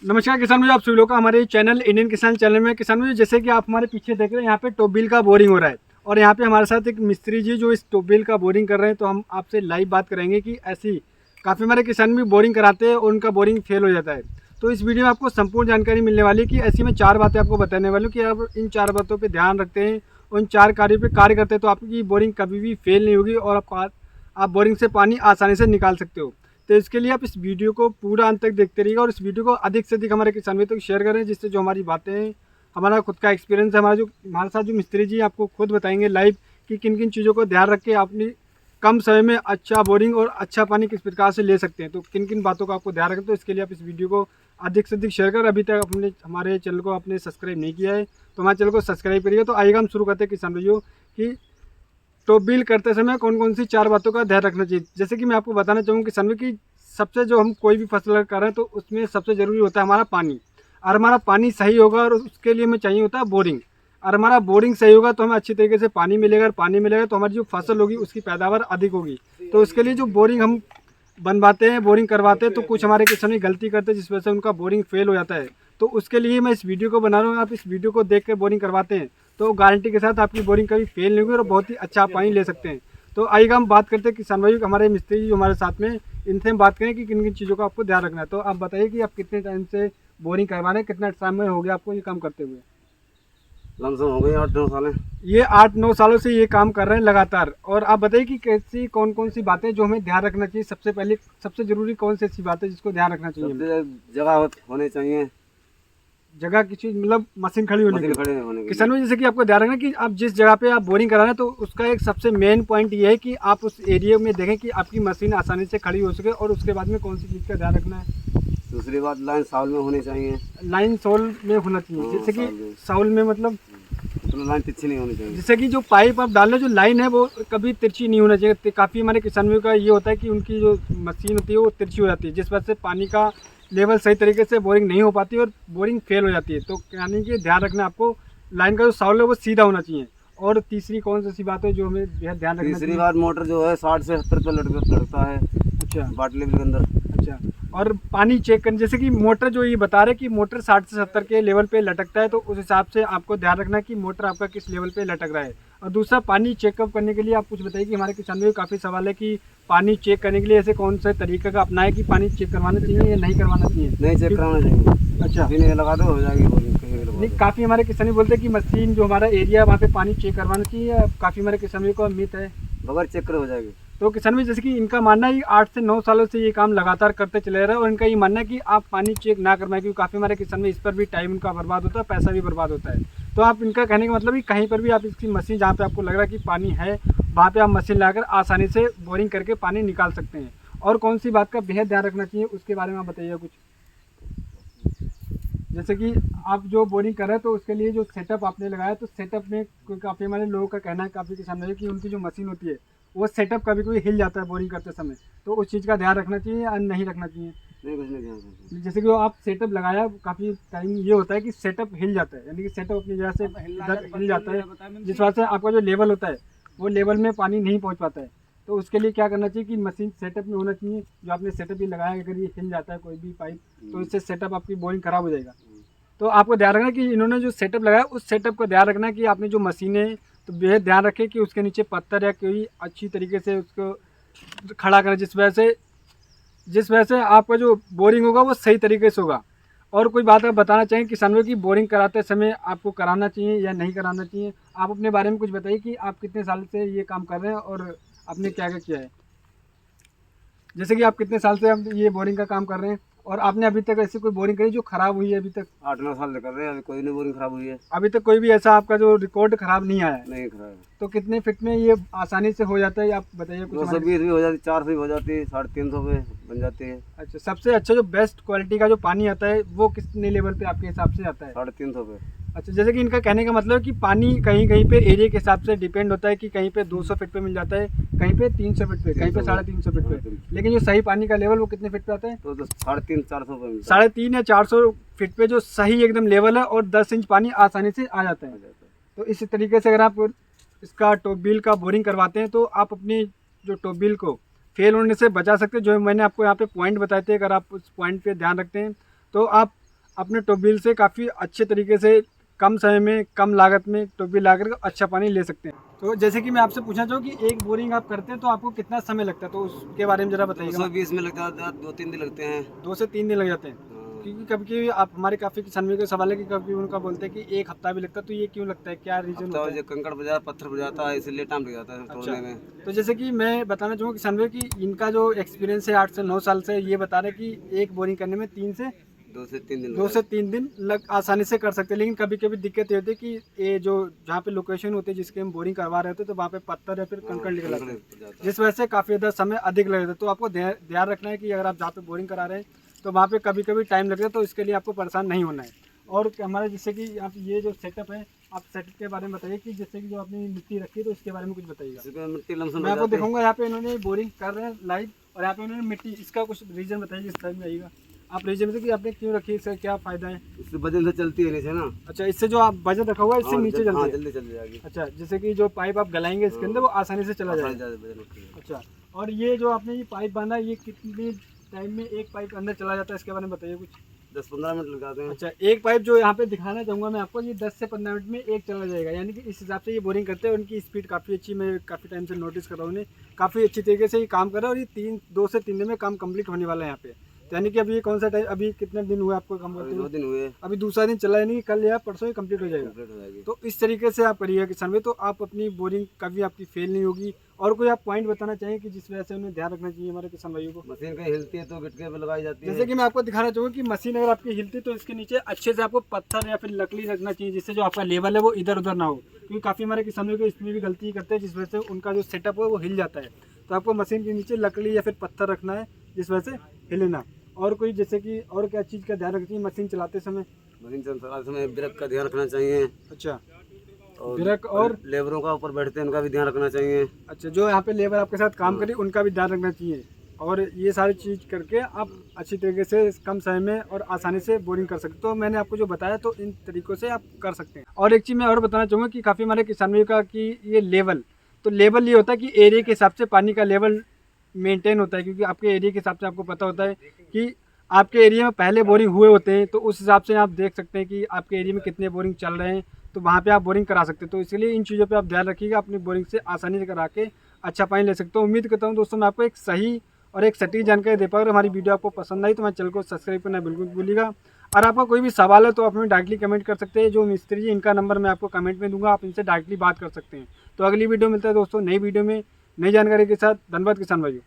नमस्कार किसान भाई, आप सभी लोग का हमारे चैनल इंडियन किसान चैनल में। किसान भाई, जैसे कि आप हमारे पीछे देख रहे हैं, यहाँ पे ट्यूबवेल का बोरिंग हो रहा है और यहाँ पे हमारे साथ एक मिस्त्री जी जो इस ट्यूबवेल का बोरिंग कर रहे हैं। तो हम आपसे लाइव बात करेंगे कि ऐसी काफ़ी हमारे किसान भी बोरिंग कराते हैं और उनका बोरिंग फेल हो जाता है। तो इस वीडियो में आपको संपूर्ण जानकारी मिलने वाली है कि ऐसी मैं 4 बातें आपको बताने वाली हूँ कि आप इन 4 बातों पर ध्यान रखते हैं और इन 4 कार्यों पर कार्य करते हैं तो आपकी बोरिंग कभी भी फेल नहीं होगी और आप बोरिंग से पानी आसानी से निकाल सकते हो। तो इसके लिए आप इस वीडियो को पूरा अंत तक देखते रहिएगा और इस वीडियो को अधिक से अधिक हमारे किसान भाइयों तक शेयर करें, जिससे जो हमारी बातें हैं, हमारा खुद का एक्सपीरियंस है, हमारे साथ जो मिस्त्री जी आपको खुद बताएंगे लाइव कि किन किन चीज़ों को ध्यान रख के अपनी कम समय में अच्छा बोरिंग और अच्छा पानी किस प्रकार से ले सकते हैं। तो किन किन बातों का आपको ध्यान रखें, तो इसके लिए आप इस वीडियो को अधिक से अधिक शेयर करें। अभी तक अपने हमारे चैनल को आपने सब्सक्राइब नहीं किया है तो हमारे चैनल को सब्सक्राइब करिए। तो आइएगा हम शुरू करते हैं किसान भाइयों कि टॉप करते समय कौन कौन सी 4 बातों का ध्यान रखना चाहिए। जैसे कि मैं आपको बताना चाहूँगा किसान भाई कि सबसे जो हम कोई भी फसल कर रहे हैं तो उसमें सबसे ज़रूरी होता है हमारा पानी। और हमारा पानी सही होगा और उसके लिए हमें चाहिए होता है बोरिंग। और हमारा बोरिंग सही होगा तो हमें अच्छी तरीके से पानी मिलेगा और पानी मिलेगा तो हमारी जो फसल होगी उसकी पैदावार अधिक होगी। तो उसके लिए जो बोरिंग हम बनवाते हैं, बोरिंग करवाते हैं, तो कुछ हमारे किसान भी गलती करते हैं जिस वजह से उनका बोरिंग फेल हो जाता है। तो उसके लिए मैं इस वीडियो को बना रहा हूँ। आप इस वीडियो को देख कर बोरिंग करवाते हैं तो गारंटी के साथ आपकी बोरिंग कभी फेल नहीं होगी और बहुत ही अच्छा पानी ले सकते हैं। तो आइएगा हम बात करते हैं किसान भाई, हमारे मिस्त्री जी जो हमारे साथ में, इनसे हम बात करें कि किन किन चीज़ों का आपको ध्यान रखना है। तो आप बताइए कि आप कितने टाइम से बोरिंग करवा रहे हैं, कितना समय हो गया आपको ये काम करते हुए? लमसम हो गई 8-9 साल। ये 8-9 सालों से ये काम कर रहे हैं लगातार। और आप बताइए कि कैसी कौन कौन सी बातें जो हमें ध्यान रखना चाहिए। सबसे पहले सबसे जरूरी कौन सी ऐसी बात है जिसको ध्यान रखना चाहिए? सबसे जगह होनी चाहिए, जगह की चीज़ मतलब मशीन खड़ी होने मशीन की। खड़े होने के किसान लिए। में जैसे कि आपको ध्यान रखना कि आप जिस जगह पे आप बोरिंग करा रहे हैं तो उसका एक सबसे मेन पॉइंट ये है कि आप उस एरिया में देखें कि आपकी मशीन आसानी से खड़ी हो सके। और उसके बाद में कौन सी चीज़ का ध्यान रखना है? दूसरी बात, लाइन साल में होनी चाहिए। लाइन सोल में होना चाहिए। जैसे कि साउल में मतलब तो लाइन तिरछी नहीं होनी चाहिए। जैसे कि जो पाइप आप डाल रहे हैं, जो लाइन है वो कभी तिरछी नहीं होना चाहिए। काफ़ी हमारे किसानों का ये होता है कि उनकी जो मशीन होती है वो तिरछी हो जाती है, जिस वजह से पानी का लेवल सही तरीके से बोरिंग नहीं हो पाती और बोरिंग फेल हो जाती है। तो यानी कि ध्यान रखना आपको, लाइन का जो साउल है वो सीधा होना चाहिए। और तीसरी कौन सी बात है जो हमें बेहद ध्यान रखना चाहिए? तीसरी बात, मोटर जो है 60 से 70 पे लटकता है। अच्छा, वाटर लेवल के अंदर। अच्छा। और पानी चेक करना, जैसे कि मोटर जो ये बता रहे हैं कि मोटर 60 से 70 के लेवल पे लटकता है, तो उस हिसाब से आपको ध्यान रखना कि मोटर आपका किस लेवल पे लटक रहा है। और दूसरा, पानी चेकअप करने के लिए आप कुछ बताइए कि हमारे किसानों में काफ़ी सवाल है कि पानी चेक करने के लिए ऐसे कौन से तरीके का अपनाए कि पानी चेक करवाना चाहिए या नहीं करवाना चाहिए? नहीं चेक कराना चाहिए। अच्छा, मशीन लगा दो, हो जाएगी बोरिंग कहीं भी लगवा नहीं, दो। काफ़ी हमारे किसान बोलते हैं कि मशीन जो हमारा एरिया वहाँ पे पानी चेक करवाना चाहिए। काफ़ी हमारे किसानों का मिथ है। बगैर चेक करे हो जाएगी। तो किसान भी जैसे कि इनका मानना है 8 से 9 सालों से ये काम लगातार करते चले रहे हैं और इनका ये मानना है कि आप पानी चेक ना करवाएं, क्योंकि काफ़ी हमारे किसान में इस पर भी टाइम उनका बर्बाद होता है, पैसा भी बर्बाद होता है। तो आप इनका कहने का मतलब कि कहीं पर भी आप इसकी मशीन जहाँ पे आपको लग रहा है कि पानी है वहाँ पे आप मशीन लाकर आसानी से बोरिंग करके पानी निकाल सकते हैं। और कौन सी बात का बेहद ध्यान रखना चाहिए उसके बारे में आप बताइए कुछ। जैसे कि आप जो बोरिंग कर रहे हैं तो उसके लिए जो सेटअप आपने लगाया, तो सेटअप में काफ़ी हमारे लोगों का कहना है, काफ़ी किसान है कि उनकी जो मशीन होती है वो सेटअप कभी कभी हिल जाता है बोरिंग करते समय। तो उस चीज़ का ध्यान रखना चाहिए या नहीं रखना चाहिए? नहीं, कुछ नहीं ध्यान रखना। जैसे कि वो आप सेटअप लगाया, काफ़ी टाइम ये होता है कि सेटअप हिल जाता है, यानी कि सेटअप अपनी जगह से इधर हिल जाता है, जिस वजह से आपका जो लेवल होता है वो लेवल में पानी नहीं पहुँच पाता है। तो उसके लिए क्या करना चाहिए कि मशीन सेटअप में होना चाहिए। जो आपने सेटअप ही लगाया, अगर ये हिल जाता है कोई भी पाइप तो इससे सेटअप आपकी बोरिंग खराब हो जाएगा। तो आपको ध्यान रखना कि इन्होंने जो सेटअप लगाया उस सेटअप का ध्यान रखना कि आपने जो मशीनें, तो बेहद ध्यान रखें कि उसके नीचे पत्थर या कोई अच्छी तरीके से उसको खड़ा करें, जिस वजह से आपका जो बोरिंग होगा वो सही तरीके से होगा। और कोई बात आप बताना चाहें किसानों की बोरिंग कराते समय आपको कराना चाहिए या नहीं कराना चाहिए? आप अपने बारे में कुछ बताइए कि आप कितने साल से ये काम कर रहे हैं और आपने क्या क्या किया है। जैसे कि आप कितने साल से आप ये बोरिंग का काम कर रहे हैं और आपने अभी तक ऐसी कोई बोरिंग करी जो खराब हुई है अभी तक? 8-9 साल से कर रहे हैं, अभी कोई नहीं बोरिंग खराब हुई है। अभी तक कोई भी ऐसा आपका जो रिकॉर्ड खराब नहीं आया है? नहीं खराब है। तो कितने फिट में ये आसानी से हो जाता है, आप बताइए कुछ हमारे। 220 भी हो जाती, 400 भी हो जाती है, 350 पे बन जाती है। अच्छा, सबसे अच्छा जो बेस्ट क्वालिटी का जो पानी आता है वो कितने लेवल पे आपके हिसाब से आता है? 350 पे। अच्छा, जैसे कि इनका कहने का मतलब है कि पानी कहीं कहीं पे एरिया के हिसाब से डिपेंड होता है कि कहीं पे 200 फीट पे मिल जाता है, कहीं पे 300 फीट पे, कहीं पे 350 फीट पे। लेकिन जो सही पानी का लेवल वो कितने फीट पे आता है? तो 350-400 पे मिलता है। 350 या 400 फीट पे जो सही एकदम लेवल है और 10 इंच पानी आसानी से आ जाता है। तो इस तरीके से अगर आप इसका ट्यूबवेल का बोरिंग करवाते हैं तो आप अपनी जो ट्यूबवेल को फेल होने से बचा सकते हैं। जो मैंने आपको यहाँ पे पॉइंट बताए थे, अगर आप उस पॉइंट पे ध्यान रखते हैं तो आप अपने ट्यूबवेल से काफ़ी अच्छे तरीके से कम समय में कम लागत में ट्यूबवेल लाकर अच्छा पानी ले सकते हैं। तो जैसे कि मैं आपसे पूछना चाहूँ कि एक बोरिंग आप करते हैं तो आपको कितना समय लगता है, तो उसके बारे में ज़रा बताइएगा। 220 में लगता है, 2-3 दिन लगते हैं। 2 से 3 दिन लग जाते हैं। हाँ। क्योंकि कभी-कभी आप हमारे काफ़ी किसान भाई का सवाल है कि कभी उनका बोलते हैं कि 1 हफ्ता भी लगता है, तो ये क्यों लगता है? क्या रीज़न हफ्ता होता हो है? जो कंकड़ बजा पत्थर बजाता है, इसलिए टाइम लग जाता है अच्छा, तोड़ने में। तो जैसे कि मैं बताना चाहूँगा किसान भाई कि इनका जो एक्सपीरियंस है 8 से 9 साल से, ये बता रहे हैं कि एक बोरिंग करने में 3 से 2 से 3 दिन 2 से 3 दिन लग आसानी से कर सकते हैं। लेकिन कभी-कभी दिक्कत ये होती है कि ये जो जहाँ पे लोकेशन होती है जिसके हम बोरिंग करवा रहे होते हैं, तो वहाँ पे पत्थर या फिर कंकड़ निकल आते हैं, जिस वजह से काफ़ी ज़्यादा समय अधिक लग जाता है। तो आपको ध्यान रखना है कि अगर आप जहाँ पे बोरिंग करा रहे हैं तो वहाँ पे कभी-कभी टाइम लगेगा, तो इसके लिए आपको परेशान नहीं होना है। और हमारा जैसे कि आप ये जो सेटअप है, आप सेटअप के बारे में बताइए कि जैसे कि जो आपने मिट्टी रखी है तो इसके बारे में कुछ बताइएगा। इसमें मिट्टी लमसम मैं हो आपको जाती है। दिखाऊंगा, यहाँ पे इन्होंने बोरिंग कर रहे हैं लाइव, और यहाँ पे इन्होंने मिट्टी, इसका कुछ रीजन बताइए, इस टाइम में आइएगा आप रीजन में कि आपने क्यों रखी है, इसका क्या फायदा है। इससे वजन से चलती है नीचे ना। अच्छा, इससे जो आप बजट रखा हुआ है इससे हाँ, नीचे हाँ, चलती है। जल्दी चल जाएगी। अच्छा, जैसे कि जो पाइप आप गलाएंगे इसके अंदर वो आसानी से चला आसानी जाएगा। से वजन उठती है। अच्छा, और ये जो आपने ये पाइप बांधा है, ये कितने टाइम में एक पाइप अंदर चला जाता है, इसके बारे में बताइए कुछ। 10-15 मिनट लग जाते हैं। अच्छा, एक पाइप जो यहाँ पे दिखाना चाहूँगा मैं आपको, ये 10 से 15 मिनट में एक चला जाएगा, यानी कि इस हिसाब से ये बोरिंग करते हैं। उनकी स्पीड काफ़ी अच्छी, मैं काफ़ी टाइम से नोटिस कर रहा हूँ उन्हें, काफ़ी अच्छी तरीके से ये काम कर रहा है। और ये 2 से 3 दिन में काम कंप्लीट होने वाला है यहाँ पे। तो यानी कि अभी ये कौन सा टाइम, अभी कितने दिन हुए आपको काम करते 2 हुए? दिन हुए। अभी दूसरा दिन चला, यानी कि कल या परसों ही कंप्लीट हो जाएगा। कंप्लीट हो जाएगी। तो इस तरीके से आप करिएगा किसान भाई, तो आप अपनी बोरिंग कभी आपकी फेल नहीं होगी। और कोई आप पॉइंट बताना चाहिए कि जिस वजह से उन्हें ध्यान रखना चाहिए हमारे किसान भाइयों को? मशीन कहीं हिलती है तो गिटके पे लगाई जाती है। जैसे कि मैं आपको दिखाना चाहूँगा कि मशीन अगर आपकी हिलती है तो इसके नीचे अच्छे से आपको पत्थर या फिर लकड़ी रखना चाहिए, जिससे जो आपका लेवल है वो इधर उधर ना हो। क्योंकि काफ़ी हमारे किसान भाई को इसमें भी गलती करते हैं, जिस वजह से उनका जो सेटअप है वो हिल जाता है। तो आपको मशीन के नीचे लकड़ी या फिर पत्थर रखना है, जिस वजह से हिले ना। और कोई जैसे कि और क्या चीज़ का ध्यान रखना चाहिए मशीन चलाते समय? मशीन चलाते समय ब्रेक का ध्यान रखना चाहिए। अच्छा, और ब्रेक और लेबरों का ऊपर बैठते हैं उनका भी ध्यान रखना चाहिए। अच्छा, जो यहाँ पे लेबर आपके साथ काम करे उनका भी ध्यान रखना चाहिए। और ये सारी चीज़ करके आप अच्छी तरीके से कम समय में और आसानी से बोरिंग कर सकते हो। तो मैंने आपको जो बताया तो इन तरीक़ों से आप कर सकते हैं। और एक चीज़ मैं और बताना चाहूँगा कि काफ़ी हमारे किसानों का कि ये लेवल, तो लेवल ये होता है कि एरिया के हिसाब से पानी का लेवल मेंटेन होता है। क्योंकि आपके एरिया के हिसाब से आपको पता होता है कि आपके एरिया में पहले बोरिंग हुए होते हैं, तो उस हिसाब से आप देख सकते हैं कि आपके एरिया में कितने बोरिंग चल रहे हैं, तो वहाँ पे आप बोरिंग करा सकते हैं। तो इसलिए इन चीज़ों पे आप ध्यान रखिएगा, अपनी बोरिंग से आसानी से करा के अच्छा पानी ले सकते हो। उम्मीद करता हूँ दोस्तों मैं आपको एक सही और एक सटीक जानकारी दे पाऊँ। अगर हमारी वीडियो आपको पसंद आई तो हमारे चैनल को सब्सक्राइब करना बिल्कुल मत भूलिएगा। और आपका कोई भी सवाल है तो आप हमें डायरेक्टली कमेंट कर सकते हैं। जो मिस्त्री जी इनका नंबर मैं आपको कमेंट में दूंगा, आप इनसे डायरेक्टली बात कर सकते हैं। तो अगली वीडियो मिलता है दोस्तों नई वीडियो में नई जानकारी के साथ। धन्यवाद किसान भाइयों।